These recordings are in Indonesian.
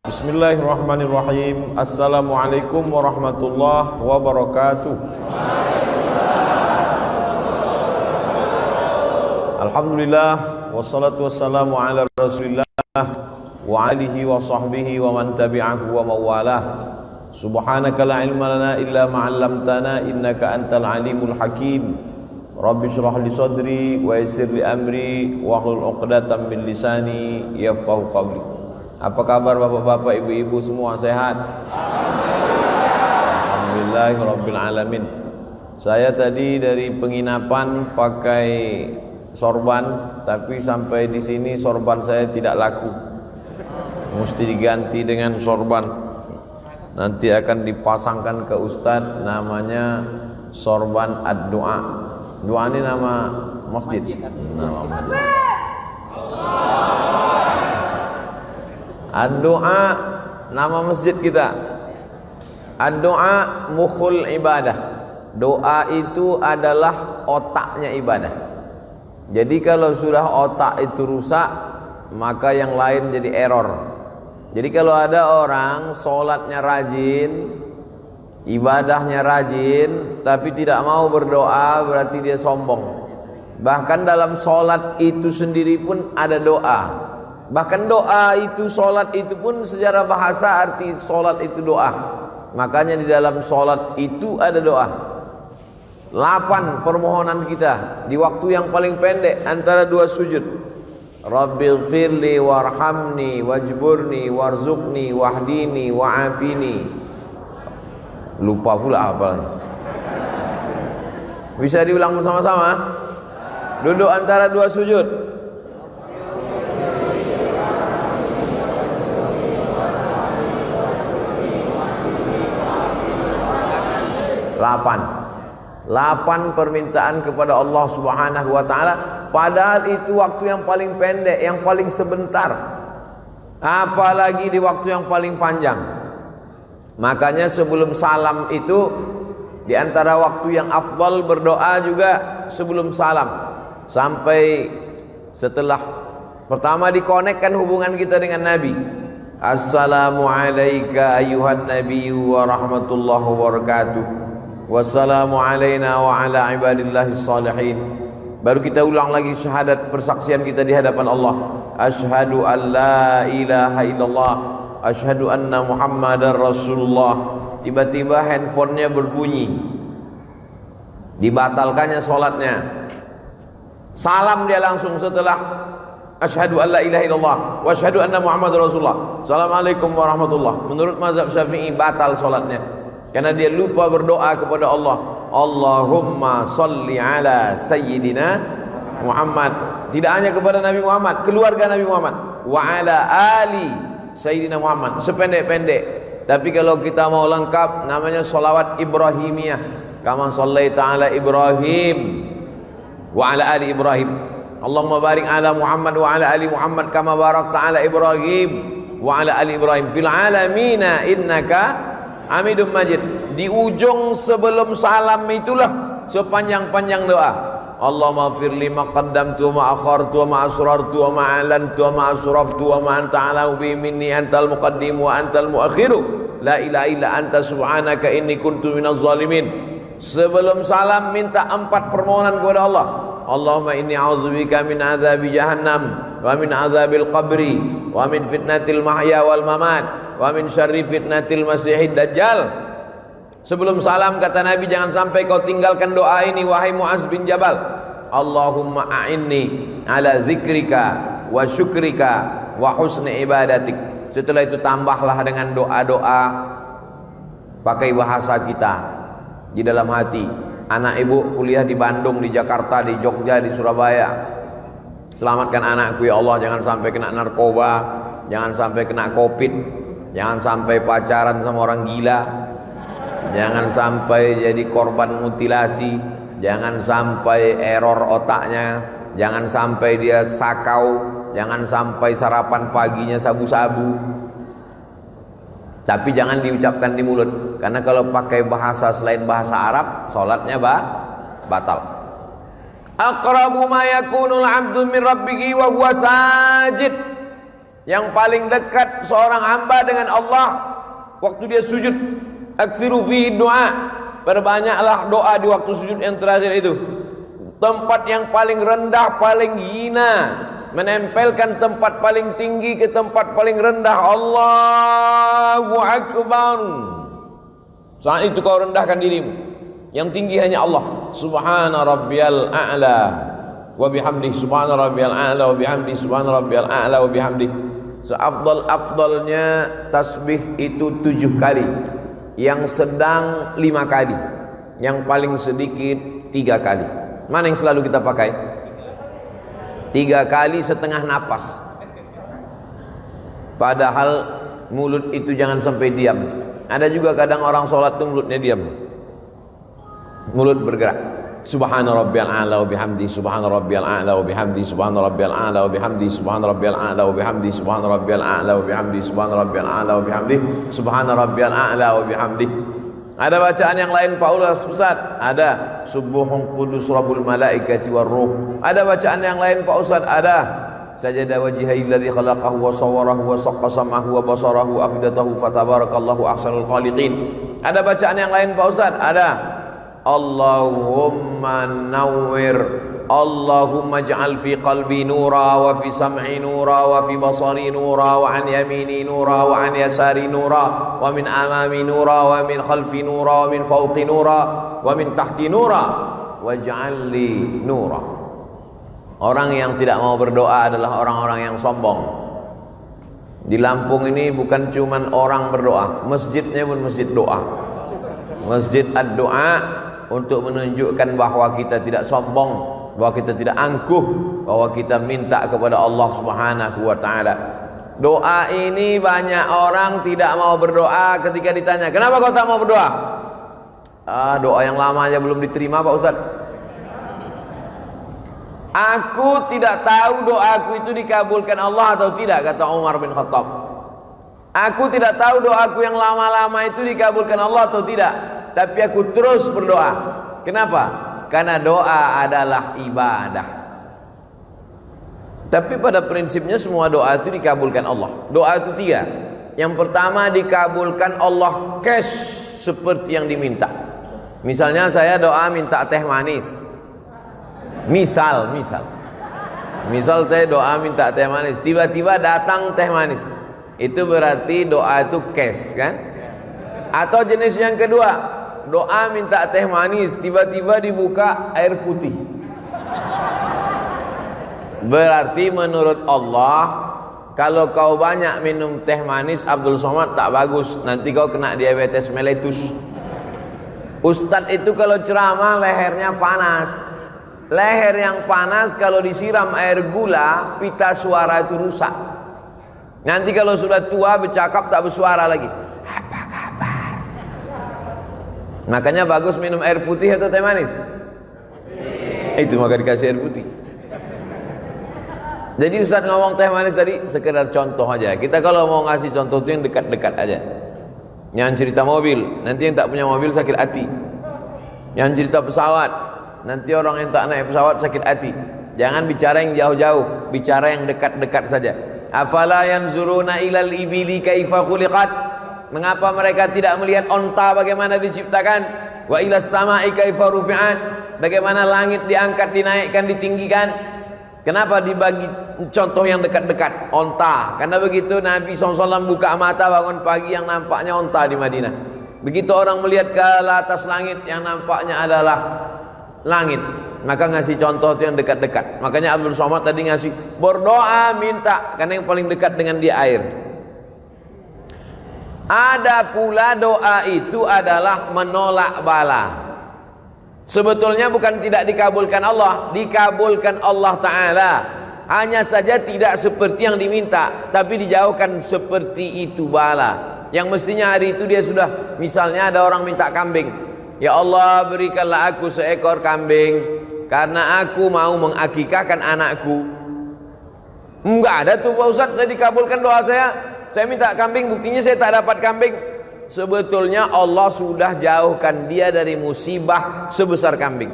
Bismillahirrahmanirrahim. Assalamualaikum warahmatullahi wabarakatuh. Alhamdulillah wassalatu wassalamu ala Rasulillah wa alihi wa sahbihi wa man tabi'ahu wa mawalah. Subhanaka la ilma lana illa ma 'allamtana innaka antal alimul hakim. Rabbi shrah li sadri wa yassir li amri wa hlul 'uqdatam min lisani yafqahu qawli. Apa kabar bapak-bapak, ibu-ibu semua sehat? Alhamdulillahirabbil alamin. Saya tadi dari penginapan pakai sorban, tapi sampai di sini sorban saya tidak laku. Mesti diganti dengan sorban. Nanti akan dipasangkan ke ustadz, namanya sorban ad-du'a. Doa ini nama masjid. Nama masjid. Ad-du'a nama masjid kita. Ad-du'a mukhul ibadah. Doa itu adalah otaknya ibadah. Jadi kalau sudah otak itu rusak, maka yang lain jadi error. Jadi kalau ada orang sholatnya rajin, ibadahnya rajin, tapi tidak mau berdoa, berarti dia sombong. Bahkan dalam sholat itu sendiri pun ada doa. Bahkan doa itu, sholat itu pun secara bahasa arti sholat itu doa. Makanya di dalam sholat itu ada doa. 8 permohonan kita di waktu yang paling pendek antara 2 sujud. Rabbighfirli warhamni wajburni warzuqni wahdini wa'afini. Lupa pula apalnya. Bisa diulang bersama-sama? Duduk antara 2 sujud. 8 permintaan kepada Allah Subhanahu wa taala, padahal itu waktu yang paling pendek, yang paling sebentar. Apalagi di waktu yang paling panjang. Makanya sebelum salam itu di antara waktu yang afdal berdoa juga sebelum salam. Sampai setelah pertama dikonekkan hubungan kita dengan Nabi. Assalamu alayka ayyuhan nabiyyu wa rahmatullahi wa barakatuh. Wassalamu alayna wa ala ibadillahi salihin. Baru kita ulang lagi syahadat persaksian kita di hadapan Allah. Asyhadu an la ilaha illallah, asyhadu anna muhammadar rasulullah. Tiba-tiba handphonenya berbunyi, dibatalkannya sholatnya. Salam dia langsung setelah asyhadu an la ilaha illallah wa asyhadu anna muhammadar rasulullah. Assalamualaikum warahmatullah. Menurut mazhab Syafi'i batal sholatnya, karena dia lupa berdoa kepada Allah. Allahumma salli ala sayyidina Muhammad. Tidak hanya kepada Nabi Muhammad, keluarga Nabi Muhammad. Wa ala ali sayyidina Muhammad. Sependek-pendek. Tapi kalau kita mau lengkap, namanya sholawat Ibrahimiyah. Kama sallaita ala Ibrahim wa ala ali Ibrahim. Allahumma barik ala Muhammad wa ala ali Muhammad kama barakta ala Ibrahim wa ala ali Ibrahim fil alamina innaka Hamidum Majid. Di ujung sebelum salam itulah sepanjang-panjang doa. Allahumma firli ma qaddamtu wa ma akhartu wa ma asrartu wa ma alantu wa ma asraftu wa ma anta ala bi minni antal muqaddim wa antal muakhiru la ilaha illa anta subhanaka inni kuntu minaz zalimin. Sebelum salam minta 4 permohonan kepada Allah. Allahumma inni a'udzubika min azabi jahannam wa min azabil qabri wa min fitnatil mahya wal mamat wa min syarri fitnatil masihid dajjal. Sebelum salam kata Nabi, jangan sampai kau tinggalkan doa ini wahai Mu'az bin Jabal. Allahumma a'inni ala zikrika wa syukrika wa husni ibadatik. Setelah itu tambahlah dengan doa-doa pakai bahasa kita di dalam hati. Anak ibu kuliah di Bandung, di Jakarta, di Jogja, di Surabaya. Selamatkan anakku ya Allah, jangan sampai kena narkoba, jangan sampai kena covid, jangan sampai pacaran sama orang gila, jangan sampai jadi korban mutilasi, jangan sampai error otaknya, jangan sampai dia sakau, jangan sampai sarapan paginya sabu-sabu. Tapi jangan diucapkan di mulut, karena kalau pakai bahasa selain bahasa Arab, sholatnya batal. Aqrabu ma yakunul abdu min rabbihi wa huwa sajid. Yang paling dekat seorang hamba dengan Allah waktu dia sujud. Aksiru fi doa, perbanyaklah doa di waktu sujud yang terakhir itu. Tempat yang paling rendah, paling hina, menempelkan tempat paling tinggi ke tempat paling rendah. Allahu Akbar. Saat itu kau rendahkan dirimu. Yang tinggi hanya Allah. Subhana rabbiyal a'la wa bihamdi, subhana rabbiyal a'la wa bihamdi, subhana rabbiyal a'la wa bihamdi. Seafdal-afdalnya tasbih itu 7 kali, yang sedang 5 kali, yang paling sedikit 3 kali. Mana yang selalu kita pakai? 3 kali setengah napas. Padahal mulut itu jangan sampai diam. Ada juga kadang orang sholat itu mulutnya diam, mulut bergerak. Subhana rabbiyal a'la wa bihamdi, subhana rabbiyal a'la wa bihamdi, subhana rabbiyal a'la wa bihamdi, subhana rabbiyal a'la wa bihamdi, subhana rabbiyal a'la wa bihamdi, subhana rabbiyal a'la wa bihamdi, subhana rabbiyal a'la wa bihamdi. Ada bacaan yang lain Pak Ustaz? Ada. Subuhun qudus rabbul malaikati war ruh. Ada bacaan yang lain Pak Ustaz? Ada. Sajada wajhihil ladzi khalaqahu wa sawwarahu wa saqqa sam'ahu wa basarahu afidatahu fatabarakallahu ahsanul khaliqin. Ada bacaan yang lain Pak Ustaz? Ada. Allahumma nawwir, Allahumma ij'al fi qalbi nura wa fi sam'i nura wa fi basari nura wa an yamini nura wa an yasari nura wa min amami nura wa min khalfi nura wa min fawqi nura wa min tahti nura waj'al li nura. Orang yang tidak mau berdoa adalah orang-orang yang sombong. Di Lampung ini bukan cuman orang berdoa, masjidnya pun masjid doa. Masjid ad-doa untuk menunjukkan bahwa kita tidak sombong, bahwa kita tidak angkuh, bahwa kita minta kepada Allah Subhanahu wa taala. Doa ini banyak orang tidak mau berdoa ketika ditanya, "Kenapa kau tak mau berdoa?" Doa yang lama aja belum diterima Pak Ustaz. Aku tidak tahu doaku itu dikabulkan Allah atau tidak, kata Umar bin Khattab. Aku tidak tahu doaku yang lama-lama itu dikabulkan Allah atau tidak, tapi aku terus berdoa. Kenapa? Karena doa adalah ibadah. Tapi pada prinsipnya semua doa itu dikabulkan Allah. Doa itu 3. Yang pertama dikabulkan Allah cash seperti yang diminta. Misalnya saya doa minta teh manis. Misal saya doa minta teh manis, tiba-tiba datang teh manis. Itu berarti doa itu cash kan? Atau jenis yang kedua, doa minta teh manis, tiba-tiba dibuka air putih. Berarti menurut Allah, kalau kau banyak minum teh manis Abdul Somad tak bagus, nanti kau kena diabetes mellitus. Ustadz itu kalau ceramah lehernya panas. Leher yang panas kalau disiram air gula, pita suara itu rusak. Nanti kalau sudah tua bercakap tak bersuara lagi. Apa kabar? Makanya bagus minum air putih atau teh manis? Itu maka dikasih air putih. Jadi Ustaz ngomong teh manis tadi sekedar contoh aja. Kita kalau mau ngasih contoh itu yang dekat-dekat aja. Yang cerita mobil, nanti yang tak punya mobil sakit hati. Yang cerita pesawat, nanti orang yang tak naik pesawat sakit hati. Jangan bicara yang jauh-jauh, bicara yang dekat-dekat saja. Afala yanzuruna ilal ibili kaifa khuliqat? Mengapa mereka tidak melihat onta bagaimana diciptakan? Wa ilas sama'i kaifa rufi'at? Bagaimana langit diangkat, dinaikkan, ditinggikan? Kenapa dibagi contoh yang dekat-dekat? Onta. Karena begitu Nabi SAW buka mata bangun pagi yang nampaknya onta di Madinah. Begitu orang melihat ke atas langit yang nampaknya adalah langit, maka ngasih contoh itu yang dekat-dekat. Makanya Abdul Somad tadi ngasih berdoa minta, karena yang paling dekat dengan dia air. Ada pula doa itu adalah menolak bala. Sebetulnya bukan tidak dikabulkan Allah, dikabulkan Allah Ta'ala. Hanya saja tidak seperti yang diminta, tapi dijauhkan seperti itu bala. Yang mestinya hari itu dia sudah, misalnya ada orang minta kambing, ya Allah berikanlah aku seekor kambing karena aku mau mengakikahkan anakku. Enggak ada tuh Pak Ustaz, saya dikabulkan doa saya minta kambing, buktinya saya tak dapat kambing. Sebetulnya Allah sudah jauhkan dia dari musibah sebesar kambing.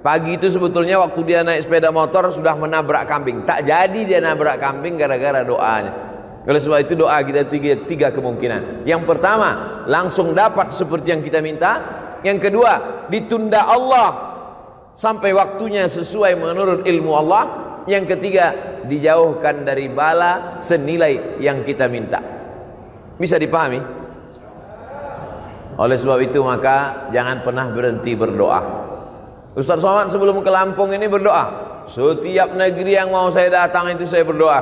Pagi itu sebetulnya waktu dia naik sepeda motor sudah menabrak kambing. Tak jadi dia nabrak kambing gara-gara doanya. Oleh sebab itu doa kita tiga kemungkinan. Yang pertama, langsung dapat seperti yang kita minta. Yang kedua, ditunda Allah sampai waktunya sesuai menurut ilmu Allah. Yang ketiga, dijauhkan dari bala senilai yang kita minta. Bisa dipahami? Oleh sebab itu maka jangan pernah berhenti berdoa. Ustaz Somad sebelum ke Lampung ini berdoa. Setiap negeri yang mau saya datang itu saya berdoa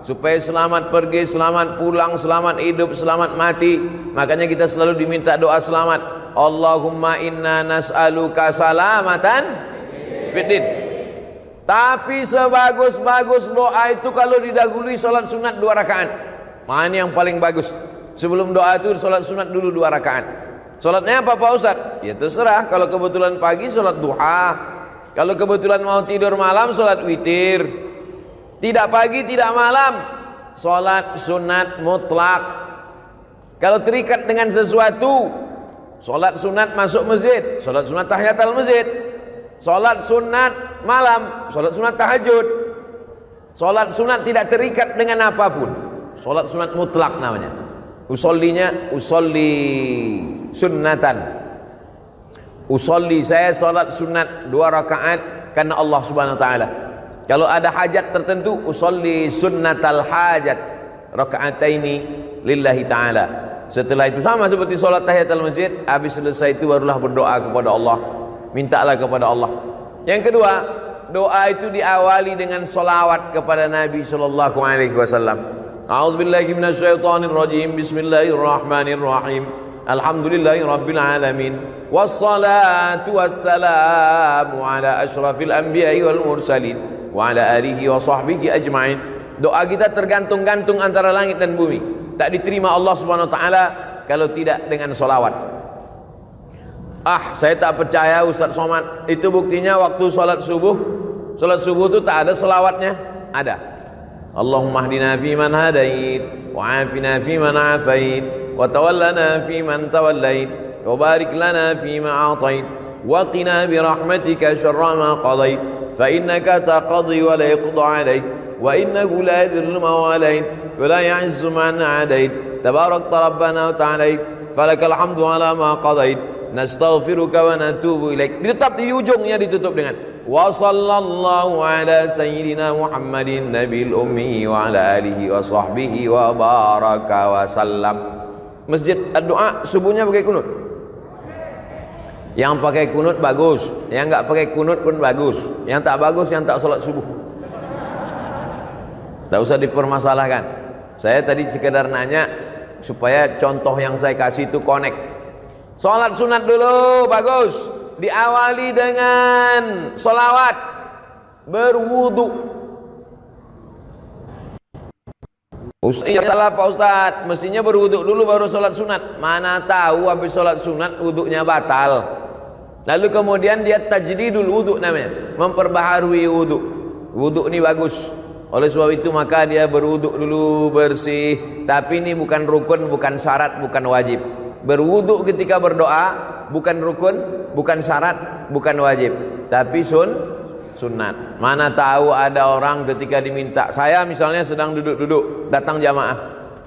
supaya selamat pergi, selamat pulang, selamat hidup, selamat mati. Makanya kita selalu diminta doa selamat. Allahumma inna nas'aluka salamatan fiddin. Tapi sebagus-bagus doa itu kalau didahului salat sunat 2 rakaat. Mana yang paling bagus? Sebelum doa itu salat sunat dulu 2 rakaat. Salatnya apa Pak Ustaz? Ya terserah. Kalau kebetulan pagi salat duha. Kalau kebetulan mau tidur malam salat witir. Tidak pagi, tidak malam, salat sunat mutlak. Kalau terikat dengan sesuatu, salat sunat masuk masjid, salat sunat tahiyatul masjid, salat sunat malam, salat sunat tahajud. Salat sunat tidak terikat dengan apapun. Salat sunat mutlak namanya. Usollinya usolli sunnatan. Usolli, saya salat sunat 2 rakaat karena Allah Subhanahu wa taala. Kalau ada hajat tertentu, usolli sunnatal hajat raka'ataini lillahi ta'ala. Setelah itu sama seperti solat tahiyatul masjid, habis selesai itu barulah berdoa kepada Allah. Mintalah kepada Allah. Yang kedua, doa itu diawali dengan solawat kepada Nabi sallallahu alaihi wasallam. A'udzubillahi minasyaitonir rajim. Bismillahirrahmanirrahim. Alhamdulillahi rabbil alamin. Wassalatu wassalamu ala asyrafil anbiya'i wal mursalin wa ala alihi wa sahbihi ajma'in. Doa kita tergantung-gantung antara langit dan bumi. Tak diterima Allah Subhanahu wa taala kalau tidak dengan solawat. Saya tak percaya Ustaz Somad. Itu buktinya waktu salat subuh. Salat subuh itu tak ada selawatnya. Ada. Allahumma hdina fi man hadait wa afina fi man afait wa tawallana fi man tawallait wa barik lana fi ma atait wa qina bi rahmatika syarra ma qadait fa innaka taqdi wa la yuqda alaik wa innahu la yadhillu man walayt wa la ya'izzu man adait tabarakta rabbana wa ta'alait falakal hamdu ala ma qadait nastaghfiruka wa natubu ilaik. Tetap di ujungnya ditutup dengan wa sallallahu ala sayyidina Muhammadin nabil ummi wa ala alihi wa sahbihi wa baraka wa sallam. Masjid doa subuhnya pakai kunut. Yang pakai kunut bagus, yang enggak pakai kunut pun bagus. Yang tak bagus yang tak salat subuh. Tak usah dipermasalahkan. Saya tadi sekedar nanya supaya contoh yang saya kasih itu connect. Salat sunat dulu bagus, diawali dengan solawat, berwudu. Iya salah Pak Ustaz, mestinya berwudu dulu baru salat sunat. Mana tahu habis salat sunat wudunya batal. Lalu kemudian dia tajdidul wudu namanya, memperbaharui wudu. Wudu ini bagus. Oleh sebab itu maka dia berwudu dulu bersih. Tapi ini bukan rukun, bukan syarat, bukan wajib. Berwudu ketika berdoa bukan rukun, bukan syarat, bukan wajib, tapi sunat. Mana tahu ada orang ketika diminta, saya misalnya sedang duduk-duduk, datang jamaah,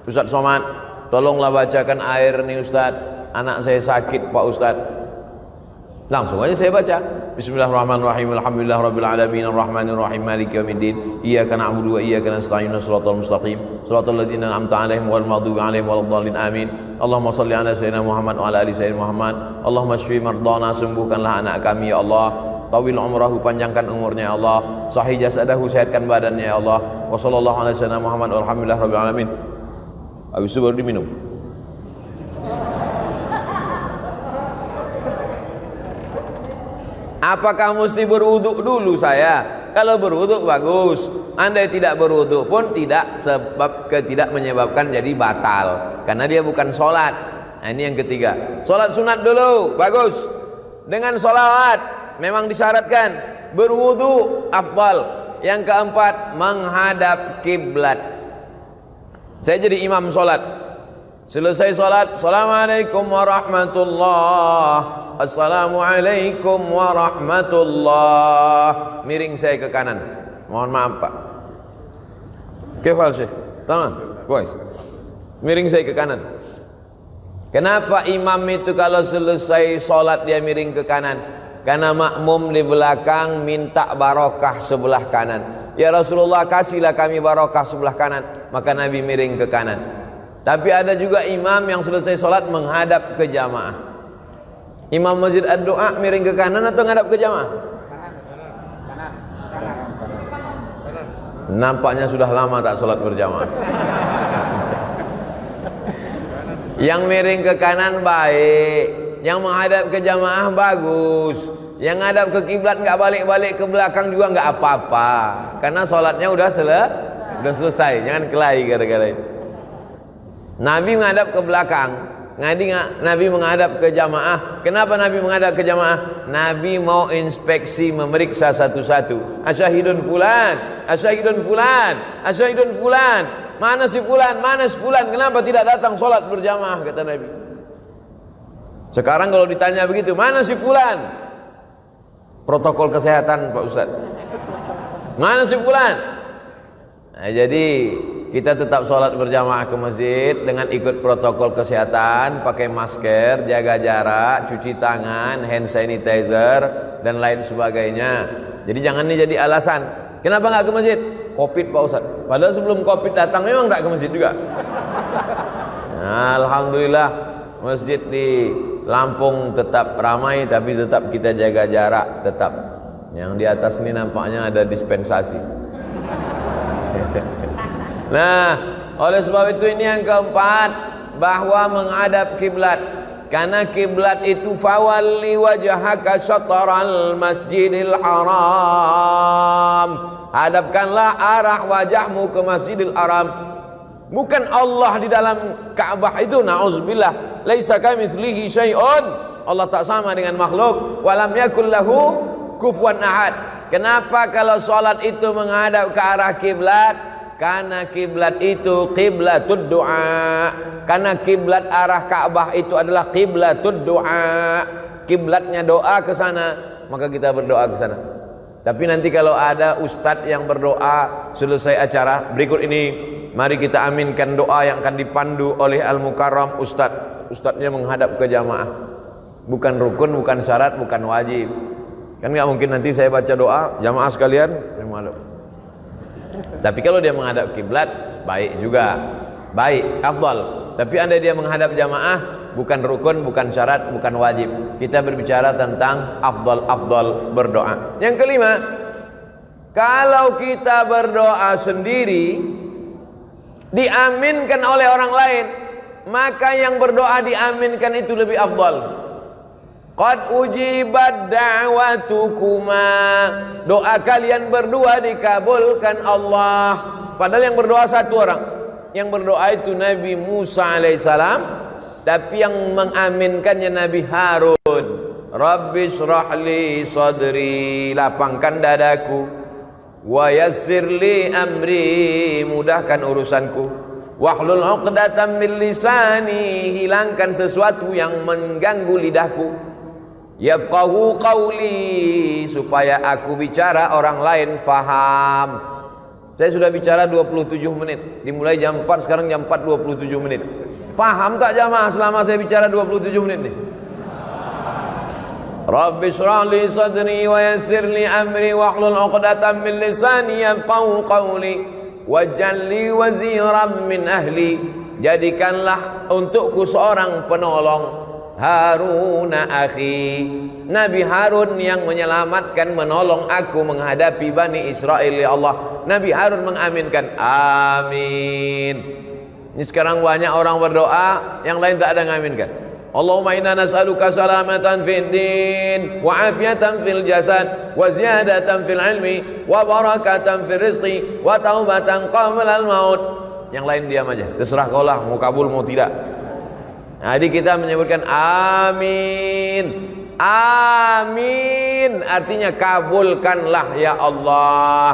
Ustaz Somad, tolonglah bacakan air nih Ustaz, anak saya sakit Pak Ustaz. Langsung aja saya baca. Bismillahirrahmanirrahim. Alhamdulillahirabbil alamin arrahmanir rahim maliki yaumiddin. Iyyaka na'budu wa iyyaka nasta'in shiratal mustaqim shiratal ladzina an'amta 'alaihim ghairil maghdubi 'alaihim waladdallin amin. Allahumma shalli ala sayyidina Muhammad wa ala ali sayyidina Muhammad. Allahumma shfi mardana, sembuhkanlah anak kami ya Allah. Tawil umrahu, panjangkan umurnya ya Allah. Sahih jasadahu, sehatkan badannya ya Allah. Wa sallallahu ala sayyidina Muhammad walhamdulillahirabbil alamin. Habis itu baru diminum. Apakah mesti berwuduk dulu saya? Kalau berwuduk bagus. Andai tidak berwuduk pun tidak, sebab tidak menyebabkan jadi batal. Karena dia bukan sholat. Nah, ini yang ketiga. Sholat sunat dulu, bagus. Dengan sholawat, memang disyaratkan. Berwuduk, afdal. Yang keempat, menghadap kiblat. Saya jadi imam sholat. Selesai sholat, assalamualaikum warahmatullahi. Assalamualaikum warahmatullah. Miring saya ke kanan. Mohon maaf Pak. Kefal Syekh. Tamam. Kuis. Miring saya ke kanan. Kenapa imam itu kalau selesai sholat dia miring ke kanan? Karena makmum di belakang minta barokah sebelah kanan. Ya Rasulullah, kasihlah kami barokah sebelah kanan. Maka Nabi miring ke kanan. Tapi ada juga imam yang selesai sholat menghadap ke jamaah. Imam masjid ad-doa miring ke kanan atau menghadap ke jamaah? Nampaknya sudah lama tak sholat berjamaah. Yang miring ke kanan baik, yang menghadap ke jamaah bagus. Yang menghadap ke kiblat nggak balik-balik ke belakang juga nggak apa-apa, karena sholatnya udah selesai. Jangan kelahi gara-gara itu. Nabi menghadap ke belakang, Nabi menghadap ke jamaah. Kenapa Nabi menghadap ke jamaah? Nabi mau inspeksi, memeriksa satu-satu. Asyahidun fulan, asyahidun fulan, asyahidun fulan. Mana si fulan, mana si fulan, kenapa tidak datang sholat berjamaah, kata Nabi. Sekarang kalau ditanya begitu, mana si fulan? Protokol kesehatan Pak Ustaz. Mana si fulan? Nah, jadi kita tetap sholat berjamaah ke masjid dengan ikut protokol kesehatan, pakai masker, jaga jarak, cuci tangan, hand sanitizer, dan lain sebagainya. Jadi jangan ini jadi alasan. Kenapa nggak ke masjid? Covid Pak Ustaz. Padahal sebelum Covid datang memang nggak ke masjid juga. Nah, alhamdulillah masjid di Lampung tetap ramai, tapi tetap kita jaga jarak tetap. Yang di atas ini nampaknya ada dispensasi. Nah, oleh sebab itu ini yang keempat, bahwa menghadap kiblat. Karena kiblat itu fawalli wajhaka syatral masjidil haram. Hadapkanlah arah wajahmu ke Masjidil Haram. Bukan Allah di dalam Ka'bah itu, na'udzubillah. Laisa kamitslihi syai'un. Allah tak sama dengan makhluk. Walam yakul lahu kufuwan ahad. Kenapa kalau sholat itu menghadap ke arah kiblat? Karena kiblat itu qiblatud du'a. Karena kiblat arah Ka'bah itu adalah qiblatud du'a. Kiblatnya doa ke sana, maka kita berdoa ke sana. Tapi nanti kalau ada ustadz yang berdoa selesai acara, berikut ini mari kita aminkan doa yang akan dipandu oleh Al-Mukarram ustadz. Ustadznya menghadap ke jamaah. Bukan rukun, bukan syarat, bukan wajib. Kan nggak mungkin nanti saya baca doa, jamaah sekalian menghadap. Tapi kalau dia menghadap kiblat, baik juga. Baik, afdal. Tapi andai dia menghadap jamaah, bukan rukun, bukan syarat, bukan wajib. Kita berbicara tentang afdal berdoa. Yang kelima, kalau kita berdoa sendiri diaminkan oleh orang lain, maka yang berdoa diaminkan itu lebih afdal. Qad ujibat da'watukuma, doa kalian berdua dikabulkan Allah. Padahal yang berdoa satu orang. Yang berdoa itu Nabi Musa alaihissalam, tapi yang mengaminkannya Nabi Harun. Rabbi shrahli sadri, lapangkan dadaku. Wa yassirli amri, mudahkan urusanku. Wahlul 'uqdatam min lisani, hilangkan sesuatu yang mengganggu lidahku. Yafqahu qawli, supaya aku bicara orang lain faham. Saya sudah bicara 27 menit. Dimulai jam 4, sekarang jam 4 27 menit. Paham tak jamaah selama saya bicara 27 menit nih? Rabbi shrah li sadri wa yassir li amri wahlul 'uqdatam min lisani yafqahu qawli waj'al li waziran min ahli. Jadikanlah untukku seorang penolong, Haruna akhi, Nabi Harun yang menyelamatkan, menolong aku menghadapi Bani Israel. Ya Allah, Nabi Harun mengaminkan, amin. Ini sekarang banyak orang berdoa, yang lain tak ada mengaminkan. Allahumma inna nas'aluka salamatan fid din wa afiatan fil jasad wa ziyadatan fil ilmi wa barakatan fil rizqi wa taubatan qabla al maut. Yang lain diam aja, terserah kau lah mau kabul mau tidak. Nah, jadi kita menyebutkan amin. Amin artinya kabulkanlah ya Allah.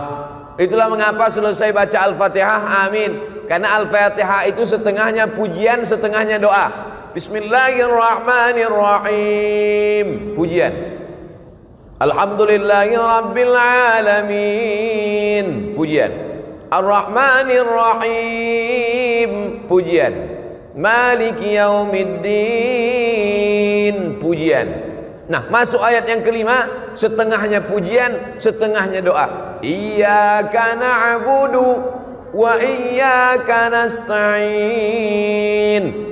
Itulah mengapa selesai baca Al-Fatihah amin. Karena Al-Fatihah itu setengahnya pujian, setengahnya doa. Bismillahirrahmanirrahim, pujian. Alhamdulillahirabbil alamin, pujian. Ar-Rahmanirrahim, pujian. Maliki yaumiddin, pujian. Nah, masuk ayat yang kelima, setengahnya pujian, setengahnya doa. Iyyaka na'budu wa iyyaka nasta'in.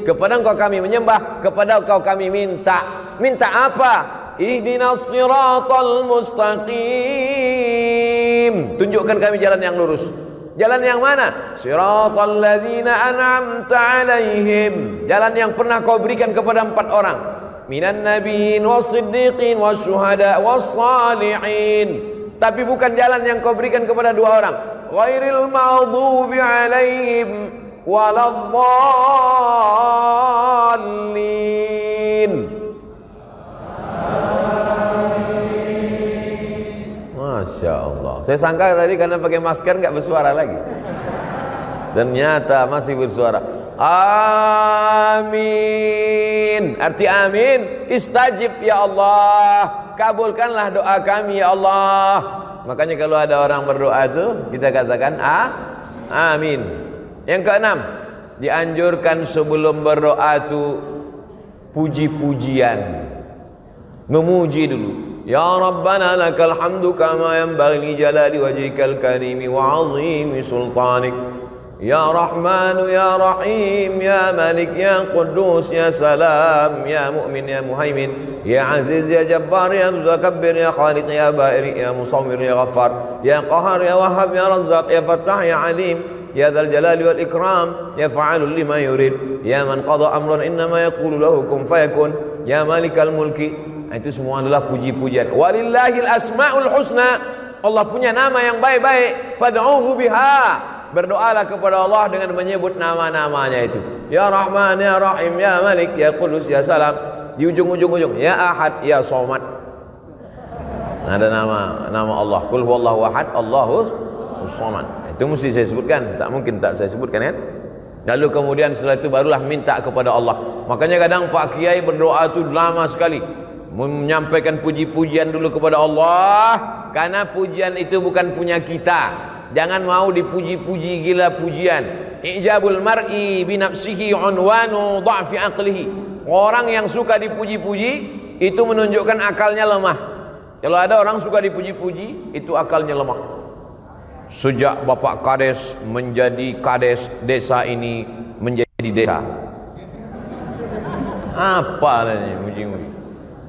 Kepada Engkau kami menyembah, kepada Engkau kami minta. Minta apa? Ihdinas siratal mustaqim. Tunjukkan kami jalan yang lurus. Jalan yang mana? Siratal ladzina an'amta 'alaihim. Jalan yang pernah Kau berikan kepada 4 orang. Minan nabiyyin was-siddiqin was-syuhada was-salihin. Tapi bukan jalan yang Kau berikan kepada 2 orang. Ghairil maghdubi 'alaihim waladdallin. Masya Allah. Saya sangka tadi karena pakai masker nggak bersuara lagi. Ternyata masih bersuara. Amin. Arti amin, istajib ya Allah. Kabulkanlah doa kami ya Allah. Makanya kalau ada orang berdoa itu kita katakan amin. Yang keenam, dianjurkan sebelum berdoa itu puji-pujian. Memuji dulu. Ya Rabbana lakal hamdu kama yanbaghi li jalali wajhikal karimi wa 'azimi sultanik. Ya Rahmanu ya Rahim ya Malik ya Quddus ya Salam ya Mu'min ya Muhaimin ya Aziz ya Jabbar ya Mutakabbir ya Khaliq ya Bari ya Musawwir ya Ghaffar ya Qahar ya Wahhab ya Razzaq ya Fattah ya Alim ya Dzal Jalali wal Ikram ya Fa'alul lima yurid ya man qada amran innama yaqulu lahu kun fayakun ya Malikal Mulki. Itu semua adalah puji-pujian. Walillahil asmaul husna. Allah punya nama yang baik-baik. Fad'uhu biha. Berdoalah kepada Allah dengan menyebut nama-namanya itu. Ya Rahman, Ya Rahim, Ya Malik, Ya Qudus, Ya Salam. Di ujung-ujung Ya Ahad, Ya Somad. Ada nama Allah. Qul huwallahu ahad, Allahus samad. Itu mesti saya sebutkan. Tak mungkin tak saya sebutkan kan? Lalu kemudian setelah itu barulah minta kepada Allah. Makanya kadang Pak Kiai berdoa itu lama sekali. Menyampaikan puji-pujian dulu kepada Allah. Karena pujian itu bukan punya kita. Jangan mau dipuji-puji gila pujian. Ijabul mar'i binafsihi unwanu dha'fi aqlihi. Orang yang suka dipuji-puji itu menunjukkan akalnya lemah. Kalau ada orang suka dipuji-puji, itu akalnya lemah. Sejak Bapak Kades menjadi Kades, desa ini menjadi desa. Apa ini muji-muji?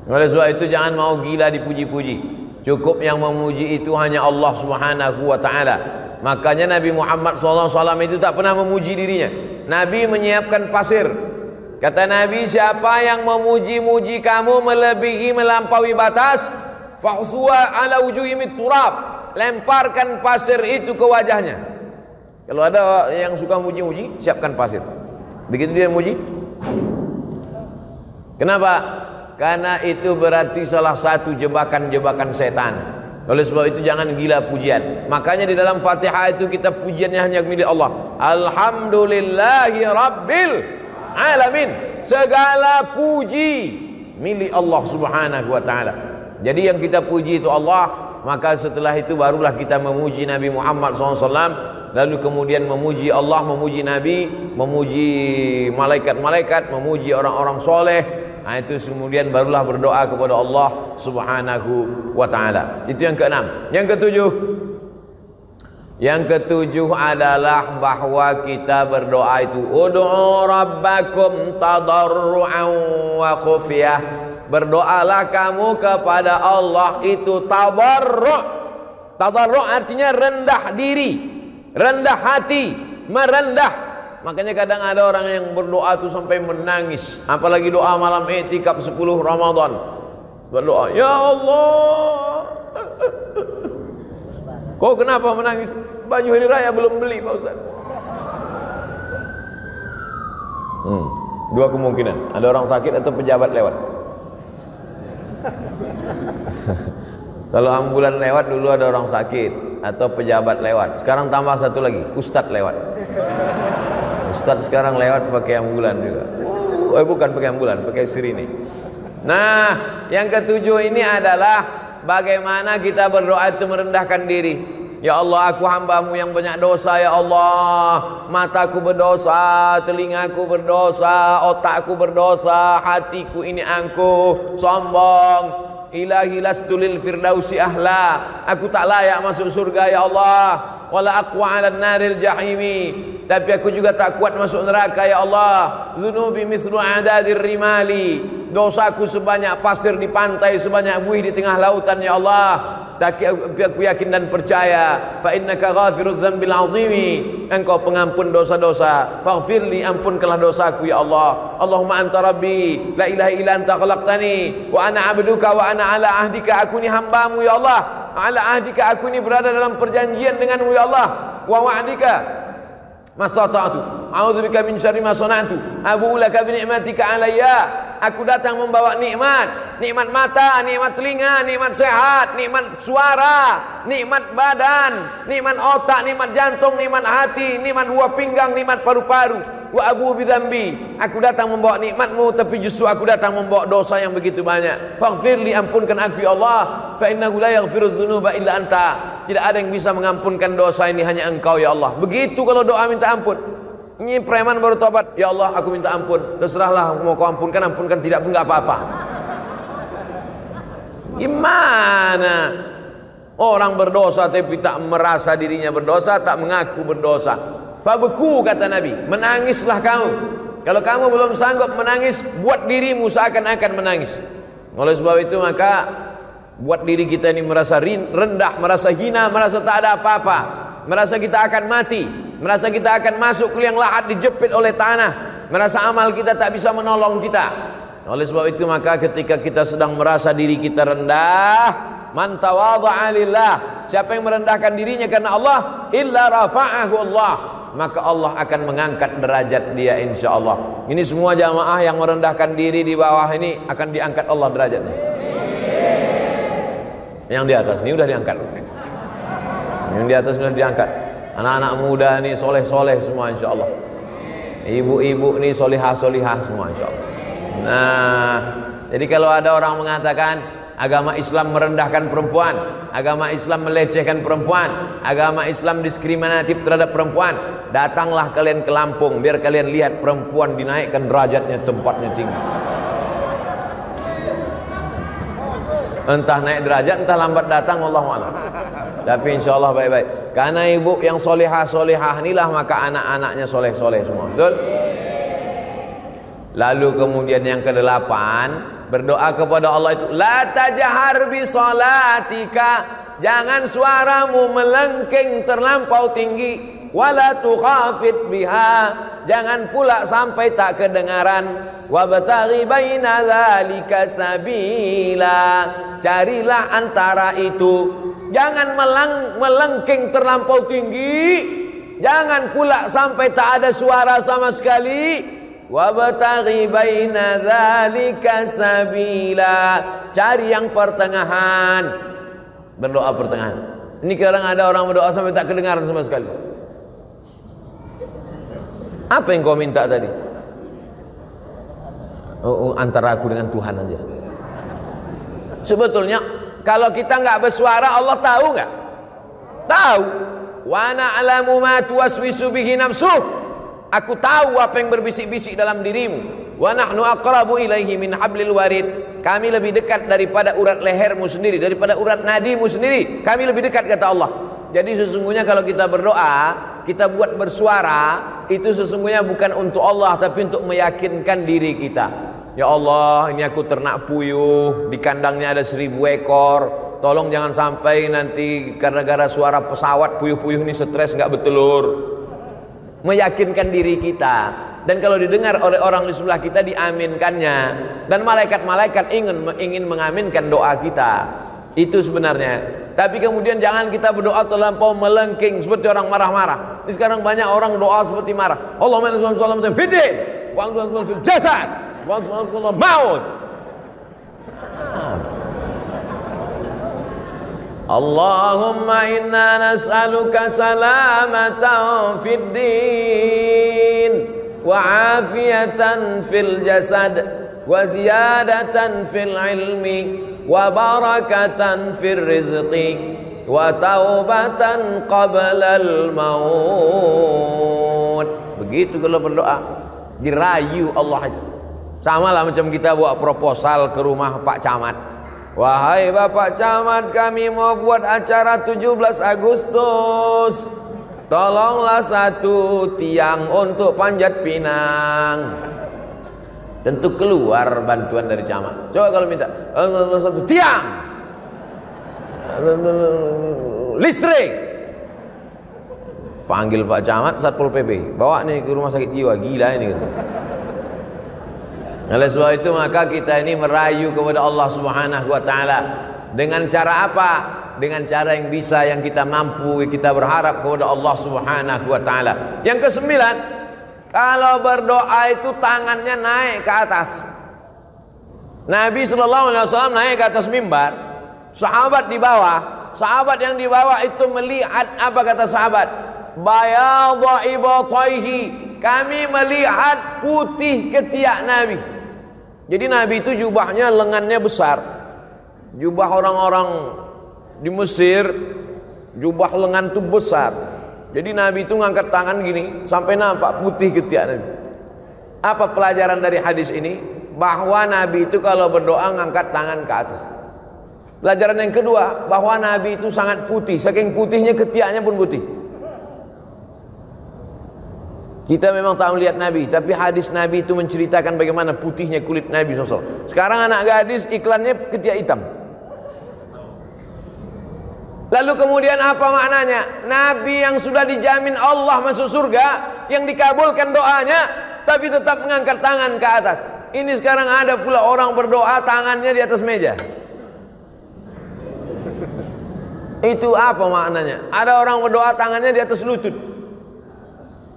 Oleh sebab itu jangan mau gila dipuji-puji. Cukup yang memuji itu hanya Allah Subhanahu wa ta'ala. Makanya Nabi Muhammad SAW itu tak pernah memuji dirinya. Nabi menyiapkan pasir. Kata Nabi, siapa yang memuji-muji kamu melebihi melampaui batas, fa'suwa ala wujuhimit turab. Lemparkan pasir itu ke wajahnya. Kalau ada yang suka muji-muji, siapkan pasir. Begitu dia muji. Kenapa? Karena itu berarti salah satu jebakan-jebakan setan. Oleh sebab itu jangan gila pujian. Makanya di dalam Fatihah itu kita pujiannya hanya milik Allah. Alhamdulillahi Rabbil Alamin. Segala puji milik Allah Subhanahu wa ta'ala. Jadi yang kita puji itu Allah. Maka setelah itu barulah kita memuji Nabi Muhammad SAW. Lalu kemudian memuji Allah, memuji Nabi, memuji malaikat-malaikat, memuji orang-orang soleh. Nah, itu kemudian barulah berdoa kepada Allah Subhanahu wa ta'ala. Itu yang keenam. Yang ketujuh adalah bahwa kita berdoa itu ud'u rabbakum tadarru'an wa khufyah. Berdoalah kamu kepada Allah itu tadarru'. Tadarru' artinya rendah diri, rendah hati, merendah. Makanya kadang ada orang yang berdoa itu sampai menangis. Apalagi doa malam i'tikaf 10 Ramadan. Berdoa, ya Allah. Kau kenapa menangis? Baju hari raya belum beli Pak Ustaz. Dua kemungkinan. Ada orang sakit atau pejabat lewat. Kalau ambulan lewat dulu ada orang sakit atau pejabat lewat. Sekarang tambah satu lagi, ustadz lewat. Ustadz sekarang lewat pakai ambulan juga. Bukan pakai ambulan, pakai sirine. Nah, yang ketujuh ini adalah bagaimana kita berdoa itu merendahkan diri. Ya Allah, aku hamba-Mu yang banyak dosa ya Allah. Mataku berdosa, telingaku berdosa, otakku berdosa, hatiku ini angkuh, sombong. Ilahi lastu lil firdausi ahla. Aku tak layak masuk surga ya Allah. Wala aqwa 'alan naril jahimi. Tapi aku juga tak kuat masuk neraka ya Allah. Dzunubi mithlu adadir rimali. Dosaku sebanyak pasir di pantai, sebanyak buih di tengah lautan ya Allah. Tapi aku yakin dan percaya, fa innaka ghafirudz dzambil 'azimi. Engkau pengampun dosa-dosa. Faghfirli, ampunkanlah dosaku ya Allah. Allahumma anta rabbi, la ilaha illa anta khalaqtani wa ana 'abduka wa ana ala ahdika. Aku ni hamba-Mu ya Allah. Ala ahdika, aku ni berada dalam perjanjian dengan-Mu ya Allah. Wa wa'dika mastata'tu. A'udzubika min syarri ma sana'tu. Abu'u laka bi ni'matika alayya. Aku datang membawa nikmat, nikmat mata, nikmat telinga, nikmat sehat, nikmat suara, nikmat badan, nikmat otak, nikmat jantung, nikmat hati, nikmat buah pinggang, nikmat paru-paru. Wa abu bidzambi. Aku datang membawa nikmat-Mu, tapi justru aku datang membawa dosa yang begitu banyak. Faghfirli, ampunkan aku ya Allah. Fa innahu la yaghfirudz dzunuba illa anta. Tidak ada yang bisa mengampunkan dosa ini, hanya Engkau ya Allah. Begitu kalau doa minta ampun. Ini preman baru tobat, ya Allah aku minta ampun. Terserahlah, mau Kau ampunkan, ampunkan, tidak pun enggak apa-apa. Gimana orang berdosa tapi tak merasa dirinya berdosa, tak mengaku berdosa? Fabeku, kata Nabi, menangislah kamu. Kalau kamu belum sanggup menangis, buat dirimu seakan-akan menangis. Oleh sebab itu maka buat diri kita ini merasa rendah, merasa hina, merasa tak ada apa-apa, merasa kita akan mati, merasa kita akan masuk ke liang lahat dijepit oleh tanah, merasa amal kita tak bisa menolong kita. Oleh sebab itu maka ketika kita sedang merasa diri kita rendah, man tawadha'a lillah, siapa yang merendahkan dirinya karena Allah, illa rafa'ahu Allah, maka Allah akan mengangkat derajat dia insyaallah. Ini semua jamaah yang merendahkan diri di bawah ini akan diangkat Allah derajatnya. Yang di atas ini udah diangkat. Yang di atas sudah diangkat. Anak-anak muda ini soleh-soleh semua insyaallah. Ibu-ibu ini solihah-solihah semua insyaallah. Nah, jadi kalau ada orang mengatakan agama Islam merendahkan perempuan, agama Islam melecehkan perempuan, agama Islam diskriminatif terhadap perempuan, datanglah kalian ke Lampung biar kalian lihat perempuan dinaikkan derajatnya, tempatnya tinggi. Entah naik derajat, entah lambat datang, wallahu a'lam. Tapi insyaallah baik-baik. Karena ibu yang solihah-solihah inilah maka anak-anaknya soleh-soleh semua. Betul? Lalu kemudian yang ke-8, berdoa kepada Allah itu, la tajhar bi salatika, jangan suaramu melengking terlampau tinggi, wala tukhafit biha, jangan pula sampai tak kedengaran, wabtaghi baina dzalika sabila, carilah antara itu, jangan melengking terlampau tinggi, jangan pula sampai tak ada suara sama sekali. Wabtaghi baina dzalika sabila, cari yang pertengahan. Berdoa pertengahan. Ini kadang ada orang berdoa sampai tak kedengaran sama sekali. Apa yang kau minta tadi? Antara aku dengan Tuhan aja. Sebetulnya kalau kita nggak bersuara, Allah tahu nggak? Tahu. Wa na'lamu ma tuwaswisu bihi nafsuh. Aku tahu apa yang berbisik-bisik dalam dirimu. Wa nahnu aqrabu ilaihi min hablil warid. Kami lebih dekat daripada urat lehermu sendiri, daripada urat nadimu sendiri. Kami lebih dekat, kata Allah. Jadi sesungguhnya kalau kita berdoa, kita buat bersuara, itu sesungguhnya bukan untuk Allah, tapi untuk meyakinkan diri kita. Ya Allah, ini aku ternak puyuh, di kandangnya ada 1000 ekor. Tolong jangan sampai nanti gara-gara suara pesawat puyuh-puyuh ini stres nggak bertelur. Meyakinkan diri kita, dan kalau didengar oleh orang di sebelah kita diaminkannya, dan malaikat-malaikat ingin mengaminkan doa kita. Itu sebenarnya. Tapi kemudian jangan kita berdoa terlampau melengking seperti orang marah-marah. Ini sekarang banyak orang doa seperti marah. Allahumma salli ala Muhammad fid wa ala fil jasad wa ala maut. Allahumma inna nas'aluka salamatan fid din wa afiyatan fil jasad wa ziyadatan fil ilmi wa barakatan fil rizqi wa taubatan qablal maut. Begitu kalau berdoa, dirayu Allah itu. Sama lah macam kita buat proposal ke rumah Pak Camat. Wahai Bapak Camat, kami mau buat acara 17 Agustus. Tolonglah satu tiang untuk Panjat Pinang. Tentu keluar bantuan dari camat. Coba kalau minta satu tiang, listrik, panggil Pak Camat, Satpol PP, bawa nih ke rumah sakit jiwa, gila ini gitu. Oleh sebab itu maka kita ini merayu kepada Allah Subhanahu wa taala dengan cara apa? Dengan cara yang bisa, yang kita mampu, kita berharap kepada Allah Subhanahu wa taala. Yang kesembilan, kalau berdoa itu tangannya naik ke atas. Nabi sallallahu alaihi wasallam naik ke atas mimbar, sahabat di bawah. Sahabat yang di bawah itu melihat apa kata sahabat? Bayadha ibataihi, kami melihat putih ketiak Nabi. Jadi Nabi itu jubahnya lengannya besar. Jubah orang-orang di Mesir, jubah lengan itu besar. Jadi Nabi itu ngangkat tangan gini sampai nampak putih ketiak Nabi. Apa pelajaran dari hadis ini? Bahwa Nabi itu kalau berdoa ngangkat tangan ke atas. Pelajaran yang kedua, bahwa Nabi itu sangat putih, saking putihnya ketiaknya pun putih. Kita memang tak melihat Nabi, tapi hadis Nabi itu menceritakan bagaimana putihnya kulit Nabi SAW. Sekarang anak gadis iklannya ketiak hitam. Lalu kemudian apa maknanya? Nabi yang sudah dijamin Allah masuk surga, yang dikabulkan doanya, tapi tetap mengangkat tangan ke atas. Ini sekarang ada pula orang berdoa tangannya di atas meja. Itu apa maknanya? Ada orang berdoa tangannya di atas lutut.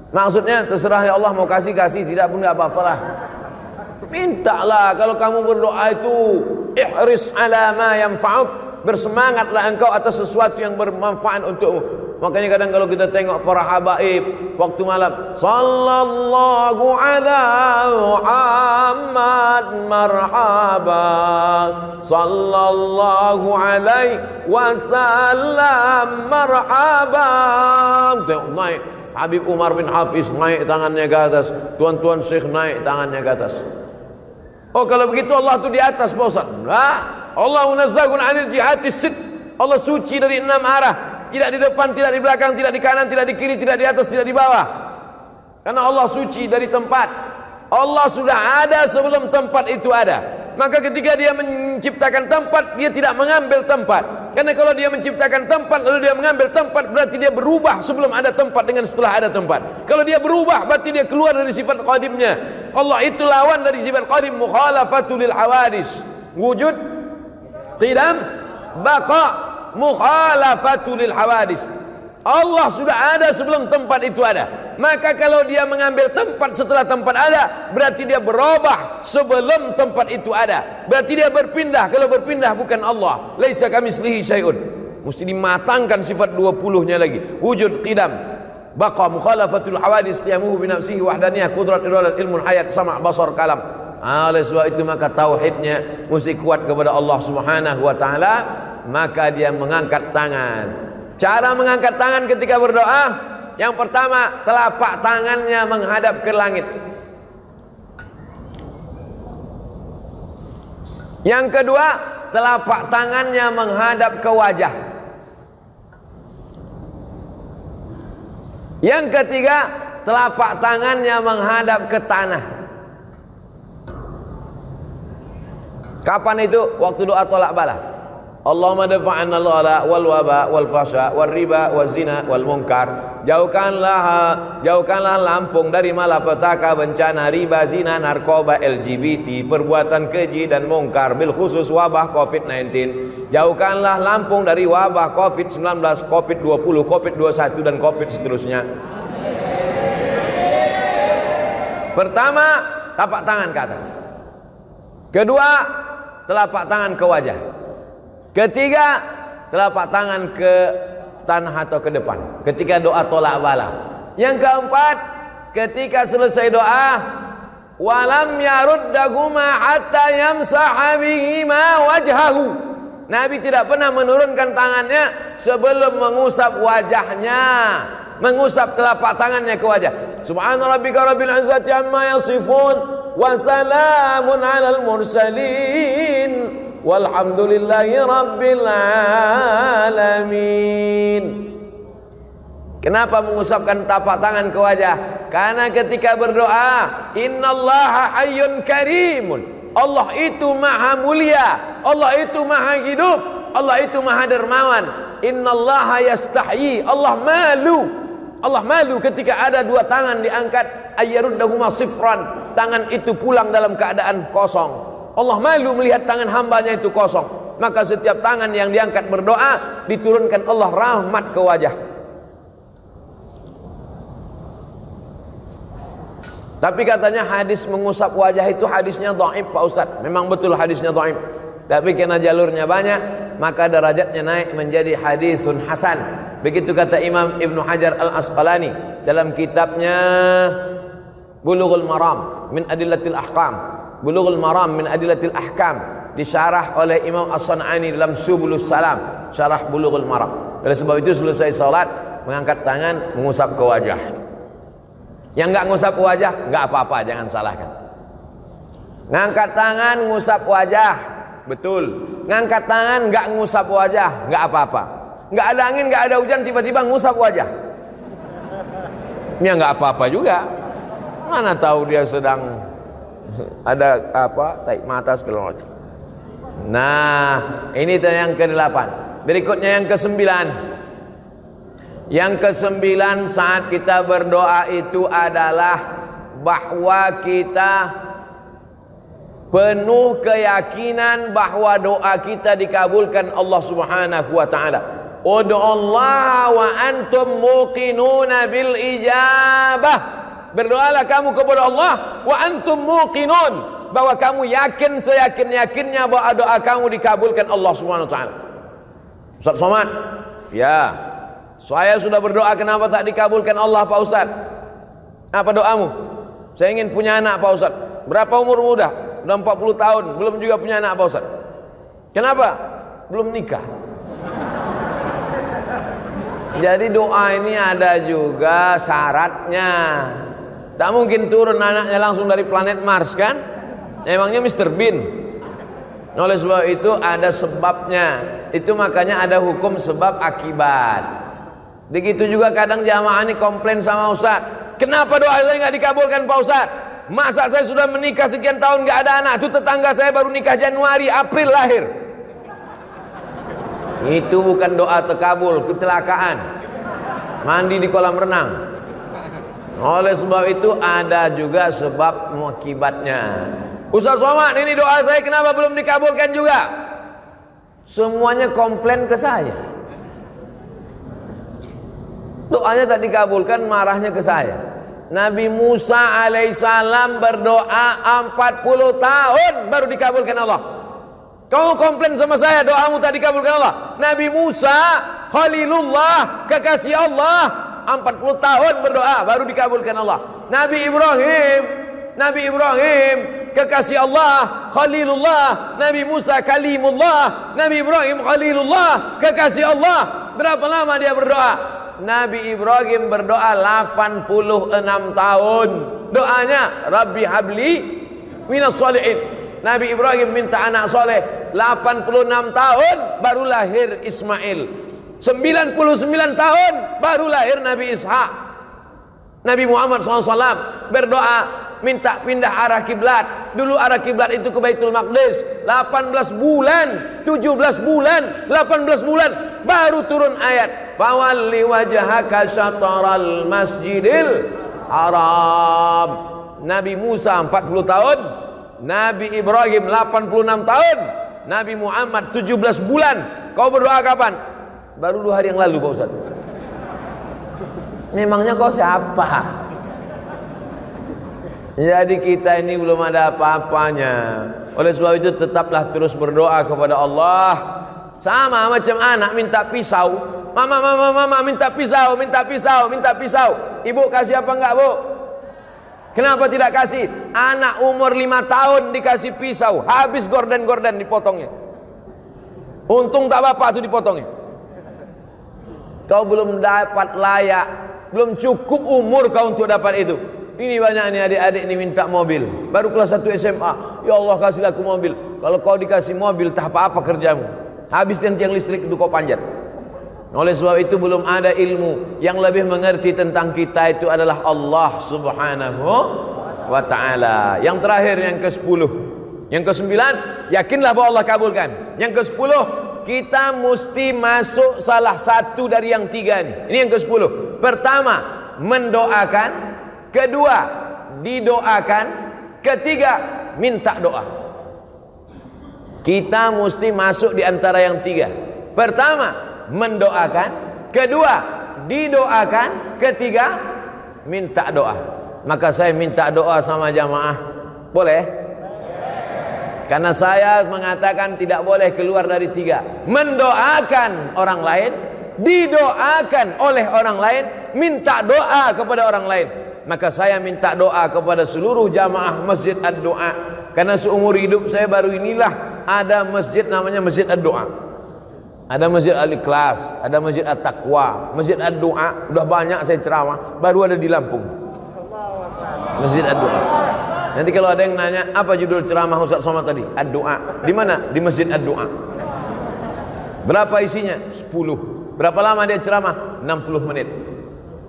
Maksudnya terserah ya Allah, mau kasih, tidak pun enggak apa-apalah. Mintalah kalau kamu berdoa itu ihris ala ma yanfa'uk, bersemangatlah engkau atas sesuatu yang bermanfaat untukmu. Makanya kadang kalau kita tengok para habaib waktu malam, sallallahu ala Muhammad marhaba, sallallahu alaihi wasallam marhaba. Tengok naik Habib Umar bin Hafiz, naik tangannya ke atas. Tuan-tuan Syekh naik tangannya ke atas. Oh kalau begitu Allah itu di atas Pak Ustaz. Nah, Allah munazzahun 'anil jihatis sit. Allah suci dari 6 arah. Tidak di depan, tidak di belakang, tidak di kanan, tidak di kiri, tidak di atas, tidak di bawah. Karena Allah suci dari tempat. Allah sudah ada sebelum tempat itu ada. Maka ketika dia menciptakan tempat, dia tidak mengambil tempat. Karena kalau dia menciptakan tempat lalu dia mengambil tempat, berarti dia berubah sebelum ada tempat dengan setelah ada tempat. Kalau dia berubah, berarti dia keluar dari sifat qadimnya. Allah itu lawan dari sifat qadim, mukhalafatul lil hawadis. Wujud, qidam, baqa, mukhalafatul lil hawadis. Allah sudah ada sebelum tempat itu ada. Maka kalau dia mengambil tempat setelah tempat ada, berarti dia berubah sebelum tempat itu ada. Berarti dia berpindah. Kalau berpindah bukan Allah. Laisa kamitslihi syai'un. Mesti dimatangkan sifat 20-nya lagi. Wujud, qidam, baqa, mukhalafatul hawadis, qiyamuhu bi nafsihi, wahdaniyah, qudrat, iradat, ilmun hayat, sama', basar, kalam. Oleh sebab itu maka tauhidnya mesti kuat kepada Allah Subhanahu wa taala, maka dia mengangkat tangan. Cara mengangkat tangan ketika berdoa, yang pertama telapak tangannya menghadap ke langit. Yang kedua, telapak tangannya menghadap ke wajah. Yang ketiga, telapak tangannya menghadap ke tanah. Kapan itu? Waktu doa tolak bala. Allahumma dafa'anna al-ghala wal waba wal fasha wal riba wal zina wal munkar. Jauhkanlah Lampung dari malapetaka, bencana, riba, zina, narkoba, LGBT, perbuatan keji dan mungkar, bil khusus wabah COVID-19. Jauhkanlah Lampung dari wabah COVID-19, COVID-20, COVID-21 dan COVID seterusnya. Pertama, telapak tangan ke atas. Kedua, telapak tangan ke wajah. Ketiga, telapak tangan ke tanah atau ke depan ketika doa tolak bala. Yang keempat, ketika selesai doa, walam yaruddahuma hatta yamsaha bihima wajhahu. Nabi tidak pernah menurunkan tangannya sebelum mengusap wajahnya, mengusap telapak tangannya ke wajah. Subhana rabbika rabbil izzati amma yasifun wa salamun alal mursalin walhamdulillahi rabbil alamin. Kenapa mengusapkan telapak tangan ke wajah? Karena ketika berdoa, innallaha hayyun karimun, Allah itu maha mulia, Allah itu maha hidup, Allah itu maha dermawan. Innallaha yastahyi, Allah malu ketika ada dua tangan diangkat, ayyuruddahuma sifran, tangan itu pulang dalam keadaan kosong. Allah malu melihat tangan hambanya itu kosong. Maka setiap tangan yang diangkat berdoa, diturunkan Allah rahmat ke wajah. Tapi katanya hadis mengusap wajah itu hadisnya dhaif Pak Ustaz. Memang betul hadisnya dhaif. Tapi karena jalurnya banyak, maka derajatnya naik menjadi hadisun hasan. Begitu kata Imam Ibnu Hajar Al-Asqalani dalam kitabnya Bulughul Maram min Adillatil Ahkam. Bulughul Maram min Adillatil Ahkam disyarah oleh Imam As-San'ani dalam Subulus Salam, syarah Bulughul Maram. Oleh sebab itu selesai salat mengangkat tangan, mengusap ke wajah. Yang enggak ngusap wajah, enggak apa-apa, jangan salahkan. Ngangkat tangan, ngusap wajah, betul. Ngangkat tangan, enggak ngusap wajah, enggak apa-apa. Enggak ada angin, enggak ada hujan, tiba-tiba ngusap wajah. Ini enggak apa-apa juga. Mana tahu dia sedang ada apa, tarik mata segala macam. Nah, ini yang ke-8. Berikutnya yang ke-9. Yang ke-9 saat kita berdoa itu adalah bahwa kita penuh keyakinan bahwa doa kita dikabulkan Allah Subhanahu wa taala. Ud'ullaha wa antum muqinuna bil ijabah. Berdoalah kamu kepada Allah wa antum muqinun, bahwa kamu yakin seyakin-yakinnya bahwa doa kamu dikabulkan Allah Subhanahu wa taala. Ustaz Somad, ya. Saya sudah berdoa, kenapa tak dikabulkan Allah Pak Ustaz? Apa doamu? Saya ingin punya anak Pak Ustaz. Berapa umurmu udah? Udah 40 tahun, belum juga punya anak Pak Ustaz. Kenapa? Belum nikah. Jadi doa ini ada juga syaratnya. Tak mungkin turun anaknya langsung dari planet Mars kan? Emangnya Mr. Bean? Oleh sebab itu ada sebabnya. Itu makanya ada hukum sebab akibat. Begitu juga kadang jamaah ini komplain sama Ustaz, kenapa doa saya nggak dikabulkan Pak Ustaz? Masa saya sudah menikah sekian tahun nggak ada anak? Itu tetangga saya baru nikah Januari, April lahir. Itu bukan doa terkabul, kecelakaan. Mandi di kolam renang. Oleh sebab itu ada juga sebab akibatnya. Ustaz Somad, ini doa saya kenapa belum dikabulkan juga? Semuanya komplain ke saya. Doanya tak dikabulkan, marahnya ke saya. Nabi Musa alaihissalam berdoa 40 tahun baru dikabulkan Allah. Kamu komplain sama saya doamu tak dikabulkan Allah. Nabi Musa Khalilullah, kekasih Allah, 40 tahun berdoa baru dikabulkan Allah. Nabi Ibrahim kekasih Allah, Khalilullah. Nabi Musa Kalimullah, Nabi Ibrahim Khalilullah, kekasih Allah. Berapa lama dia berdoa? Nabi Ibrahim berdoa 86 tahun. Doanya Rabbi habli minas sholihin. Nabi Ibrahim minta anak soleh. 86 tahun baru lahir Ismail. 99 tahun baru lahir Nabi Ishak. Nabi Muhammad SAW berdoa minta pindah arah kiblat. Dulu arah kiblat itu ke Baitul Maqdis. 18 bulan, 17 bulan, 18 bulan baru turun ayat fawalli wajhaka syatral masjidil haram. Nabi Musa 40 tahun, Nabi Ibrahim 86 tahun, Nabi Muhammad 17 bulan. Kau berdoa kapan? Baru 2 hari yang lalu Pak Ustaz. Memangnya kau siapa? Jadi kita ini belum ada apa-apanya. Oleh sebab itu tetaplah terus berdoa kepada Allah. Sama macam anak minta pisau. Mama minta pisau, minta pisau, minta pisau. Ibu kasih apa enggak, Bu? Kenapa tidak kasih? Anak umur 5 tahun dikasih pisau, habis gorden-gorden dipotongnya. Untung tak bapak tu dipotongnya. Kau belum dapat layak, belum cukup umur kau untuk dapat itu. Ini banyak nih adik-adik ini minta mobil, baru kelas 1 SMA. Ya Allah kasihlah aku mobil. Kalau kau dikasih mobil tak apa-apa kerjamu, habis dan tiang listrik itu kau panjat. Oleh sebab itu belum ada ilmu yang lebih mengerti tentang kita itu adalah Allah Subhanahu wa ta'ala. Yang terakhir, yang ke-10. Yang ke-9, yakinlah bahwa Allah kabulkan. Yang ke-10, kita mesti masuk salah satu dari yang 3 ini. Ini yang ke-10. Pertama, mendoakan. Kedua, didoakan. Ketiga, minta doa. Kita mesti masuk di antara yang 3. Pertama, mendoakan. Kedua, didoakan. Ketiga, minta doa. Maka saya minta doa sama jamaah. Boleh? Karena saya mengatakan tidak boleh keluar dari 3. Mendoakan orang lain, didoakan oleh orang lain, minta doa kepada orang lain. Maka saya minta doa kepada seluruh jamaah Masjid Ad-Doa. Karena seumur hidup saya baru inilah ada masjid namanya Masjid Ad-Doa. Ada Masjid Al-Ikhlas, ada Masjid At-Taqwa, Masjid Ad-Doa. Udah banyak saya ceramah, baru ada di Lampung. Masjid Ad-Doa. Nanti kalau ada yang nanya, apa judul ceramah Ustaz Somad tadi? Ad-Doa. Di mana? Di Masjid Ad-Doa. Berapa isinya? 10. Berapa lama dia ceramah? 60 menit.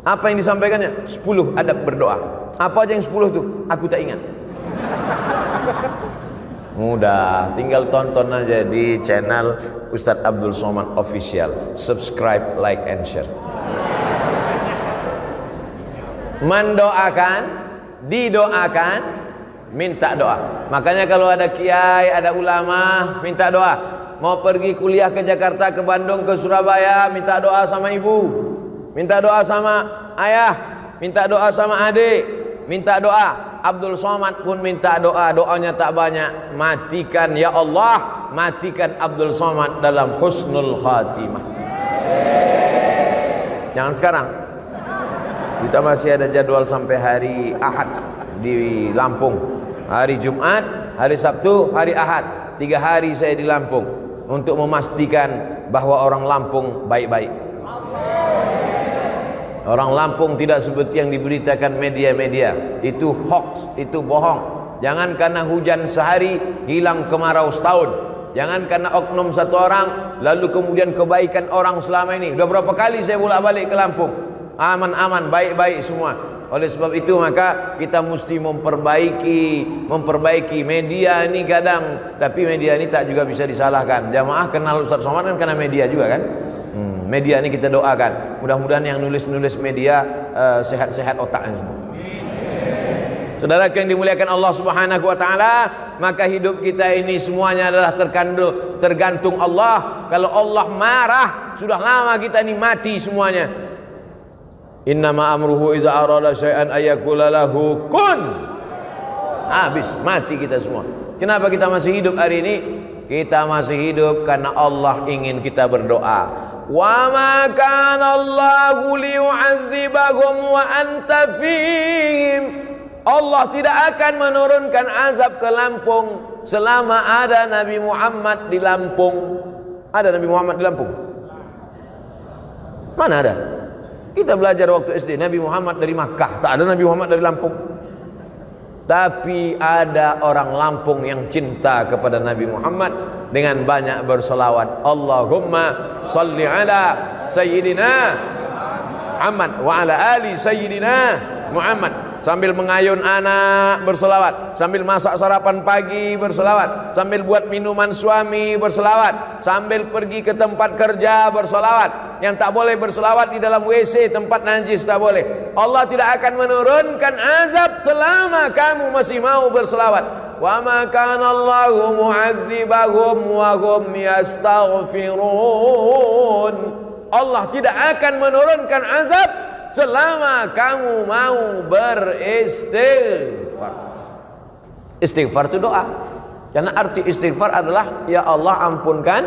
Apa yang disampaikannya? 10 adab berdoa. Apa aja yang 10 itu? Aku tak ingat. Mudah, tinggal tonton aja di channel Ustadz Abdul Somad Official. Subscribe, like, and share. Mendoakan, didoakan, minta doa. Makanya kalau ada kiai, ada ulama, minta doa. Mau pergi kuliah ke Jakarta, ke Bandung, ke Surabaya, minta doa sama ibu, minta doa sama ayah, minta doa sama adik, minta doa. Abdul Somad pun minta doa, doanya tak banyak. Matikan ya Allah, matikan Abdul Somad dalam husnul khatimah. Jangan sekarang. Kita masih ada jadwal sampai hari Ahad di Lampung. Hari Jumat, hari Sabtu, hari Ahad. 3 hari saya di Lampung untuk memastikan bahwa orang Lampung baik-baik. Orang Lampung tidak seperti yang diberitakan media-media. Itu hoax, itu bohong. Jangan karena hujan sehari hilang kemarau setahun. Jangan karena oknum satu orang lalu kemudian kebaikan orang selama ini. Udah berapa kali saya bolak-balik ke Lampung, aman-aman, baik-baik semua. Oleh sebab itu maka kita mesti memperbaiki media ini kadang, tapi media ini tak juga bisa disalahkan. Jamaah kenal Ustaz Somad kan karena media juga kan. Media ini kita doakan, mudah-mudahan yang nulis-nulis media sehat-sehat otaknya semua. Saudara yang dimuliakan Allah Subhanahu wa taala, maka hidup kita ini semuanya adalah tergantung Allah. Kalau Allah marah, sudah lama kita ini mati semuanya. Innama amruhu iza arada syai'an ayyakula lahu kun. Habis, mati kita semua. Kenapa kita masih hidup hari ini? Kita masih hidup karena Allah ingin kita berdoa. Wa ma kana Allahu liyu'adzibahum wa anta fihim. Allah tidak akan menurunkan azab ke Lampung selama ada Nabi Muhammad di Lampung. Ada Nabi Muhammad di Lampung? Mana ada? Kita belajar waktu SD Nabi Muhammad dari Makkah, tak ada Nabi Muhammad dari Lampung. Tapi ada orang Lampung yang cinta kepada Nabi Muhammad dengan banyak berselawat. Allahumma salli ala Sayyidina Muhammad wa ala ali Sayyidina Muhammad. Sambil mengayun anak berselawat, sambil masak sarapan pagi berselawat, sambil buat minuman suami berselawat, sambil pergi ke tempat kerja berselawat. Yang tak boleh berselawat di dalam WC, tempat najis tak boleh. Allah tidak akan menurunkan azab selama kamu masih mau berselawat. Wa ma kana Allahu mu'adzibahum wa hum yastaghfirun. Allah tidak akan menurunkan azab selama kamu mau beristighfar. Istighfar itu doa. Karena arti istighfar adalah ya Allah ampunkan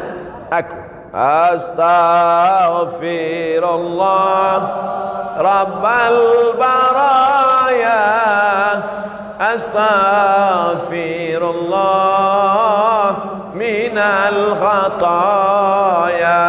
aku. Astaghfirullah Rabbal baraya. Astaghfirullah min minal khataya.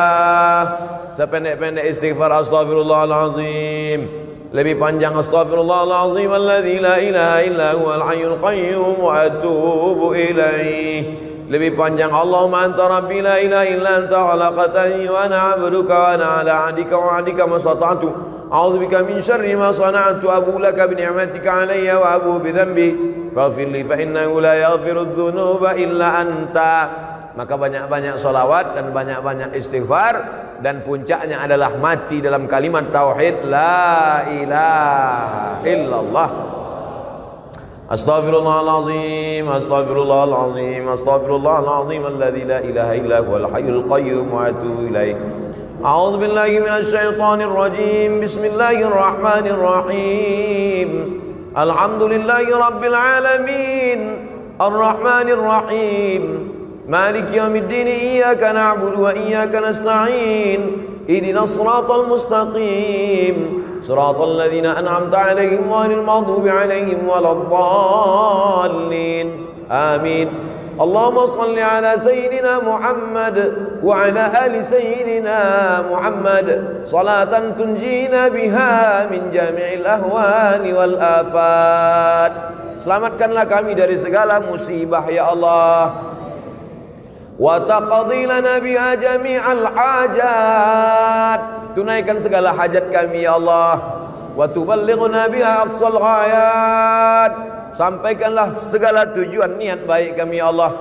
Sependek-pendek istighfar astaghfirullahalazim. Lebih panjang astaghfirullahalazim alladzi la ilaha illa huwal hayyul qayyum wa atubu ilaih. Lebih panjang Allahumma anta rabbi la ilaha illa anta khalaqtani wa ana 'abduka wa ana 'ala 'ahdika wa 'adika mastata'tu. A'udzubika min syarri ma sana'tu abu laka bi ni'matika 'alayya wa abu bi dhanbi faghfir li fa innahu la yaghfiru dzunuba illa anta. Maka banyak-banyak salawat dan banyak-banyak istighfar, dan puncaknya adalah mati dalam kalimat tauhid la ilaha illallah. Astaghfirullahalazim, astaghfirullahalazim, astaghfirullahalazim alladzi la ilaha illa huwal hayyul qayyum wa atubu ilaih. A'udzu billahi minasy syaithanir rajim. Bismillahirrahmanirrahim. Alhamdulillahi rabbil alamin. Arrahmanir rahim. مالك يوم الدين إياك نعبد وإياك نستعين اهدنا الصراط المستقيم صراط الذين أنعمت عليهم غير المغضوب عليهم ولا الضالين آمين. اللهم صل على سيدنا محمد وعلى آل سيدنا محمد صلاة تنجينا بها من جميع الأهوال والآفات. Selamatkanlah kami dari segala musibah ya Allah. Wa taqdi lana biha jami'al hajat. Tunaikan segala hajat kami ya Allah. Wa tuballighna biha aqsal ghayat. Sampaikanlah segala tujuan niat baik kami ya Allah.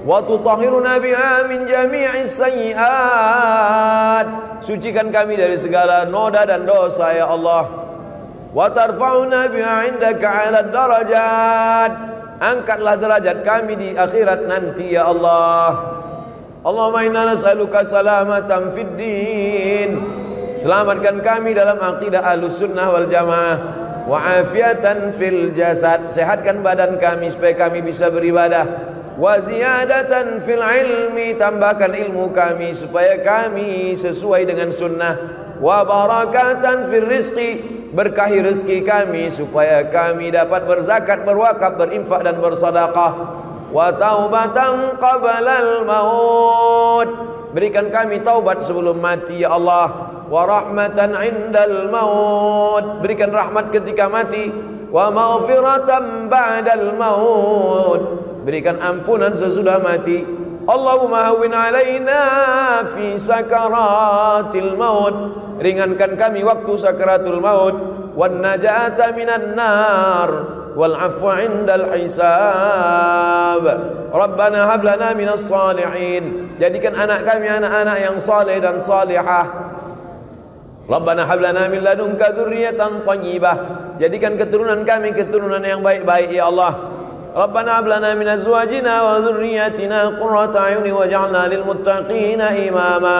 Wa tutahhiruna biha min jami'is sayyi'at. Sucikan kami dari segala noda dan dosa ya Allah. Wa tarfa'una biha 'indaka 'ala darajat. Angkatlah derajat kami di akhirat nanti ya Allah. Allahumma inna nas'aluka salamatan fid din. Selamatkan kami dalam akidah Ahlus Sunnah wal Jamaah. Wa afiatan fil jasad. Sehatkan badan kami supaya kami bisa beribadah. Wa ziyadatan fil ilmi. Tambahkan ilmu kami supaya kami sesuai dengan sunnah. Wa barakatan fil rizqi. Berkahi rezeki kami supaya kami dapat berzakat, berwakaf, berinfak dan bersedekah. Wa taubatan qablal maut. Berikan kami taubat sebelum mati ya Allah. Wa rahmatan 'indal maut. Berikan rahmat ketika mati. Wa maghfiratan ba'dal maut. Berikan ampunan sesudah mati. Allahumma hawwin 'alaina fi sakaratil maut. Ringankan kami waktu sakaratul maut. Wan najata minan nar wal 'afwa 'indal hisab. Rabbana hab lana minas salihin. Jadikan anak kami anak-anak yang saleh dan salihah. Rabbana hab lana min ladunka dzurriyyatan thayyibah. Jadikan keturunan kami keturunan yang baik-baik ya Allah. Rabbana hab lana min azwajina wa dzurriyyatina qurrata a'yun waj'alna lil muttaqina imama.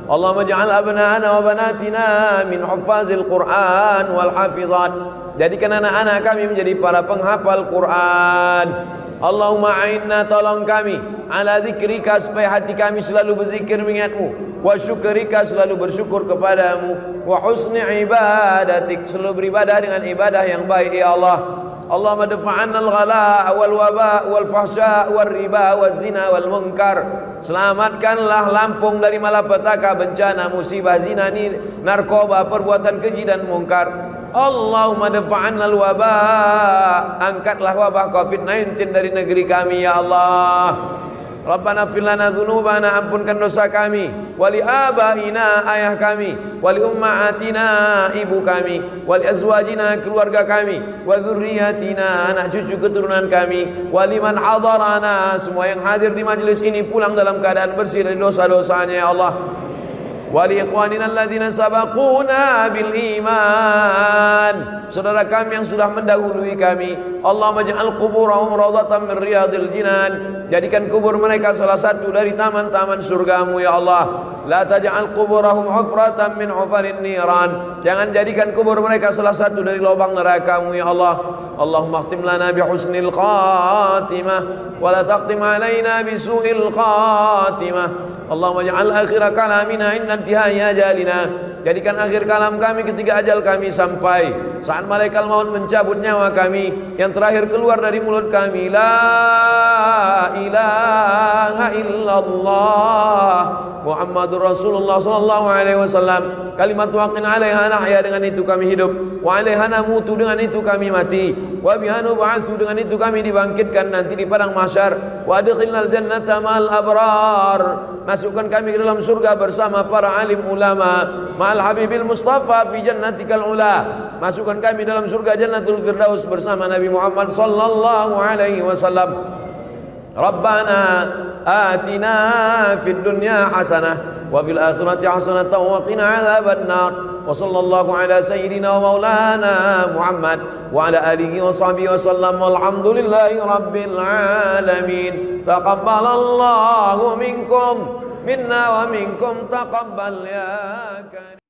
Allahumma ij'al abna'ana wa banatina min huffazil Qur'an wal hafizat. Jadikan anak-anak kami menjadi para penghafal Quran. Allahumma a'inna, tolong kami, ala zikrika, supaya hati kami selalu berzikir mengingatmu, wa syukrika, selalu bersyukur kepadamu, wa husni ibadatik, selalu beribadah dengan ibadah yang baik ya Allah. Allahumma dafa'anna al-ghala wal waba wal fahsya wal riba wal zina wal munkar. Selamatkanlah Lampung dari malapetaka, bencana, musibah, zina, narkoba, perbuatan keji dan mungkar. Allahumma dafa'anna al-waba. Angkatlah wabah COVID-19 dari negeri kami ya Allah. Rabbana fir lana dzunubana, ampunkan dosa kami, wali abaina, ayah kami, wali ummahatina, ibu kami, wali azwajina, keluarga kami, wa dzurriyyatina, anak cucu keturunan kami, wali man hadarana, semua yang hadir di majelis ini pulang dalam keadaan bersih dari dosa-dosanya ya Allah. Wali ikhwanina alladzina sabaquna bil iman, saudara kami yang sudah mendahului kami. Allahumma ij'al quburahum rawdatan min riyadil jinan. Jadikan kubur mereka salah satu dari taman-taman surgamu ya Allah. La taj'al quburahum hufratan min hufarin niran. Jangan jadikan kubur mereka salah satu dari lubang neraka-Mu ya Allah. Allahumma khtim lana bi husnil khatimah wa la takhtim alaina bi su'il khatimah. Allahumma ja'al akhir kalamina inna intihai ajalina. Jadikan akhir kalam kami ketika ajal kami sampai, saat malaikat maut mencabut nyawa kami, yang terakhir keluar dari mulut kami, la ilaha ilaha illallah Muhammadur Rasulullah sallallahu alaihi wasallam. Kalimat waqin 'alaiha nahya, dengan itu kami hidup, wa 'alaiha namutu, dengan itu kami mati, wa biha nub'atsu, dengan itu kami dibangkitkan nanti di padang mahsyar. Wa adkhilnal jannata ma'al abrar, masukkan kami ke dalam surga bersama para alim ulama. Ma'al habibil mustafa fi jannatikal ula, masukkan kami dalam surga jannatul firdaus bersama Nabi Muhammad sallallahu alaihi wasallam. Rabbana atina fid dunya hasanah wa fil akhirati hasanatan wa qina adzabannar. Wa sallallahu ala sayyidina wa maulana Muhammad wa ala alihi wa sahbihi wa sallam. Walhamdulillahi rabbil alamin. Taqabbalallahu minkum minna wa minkum taqabbal ya karim.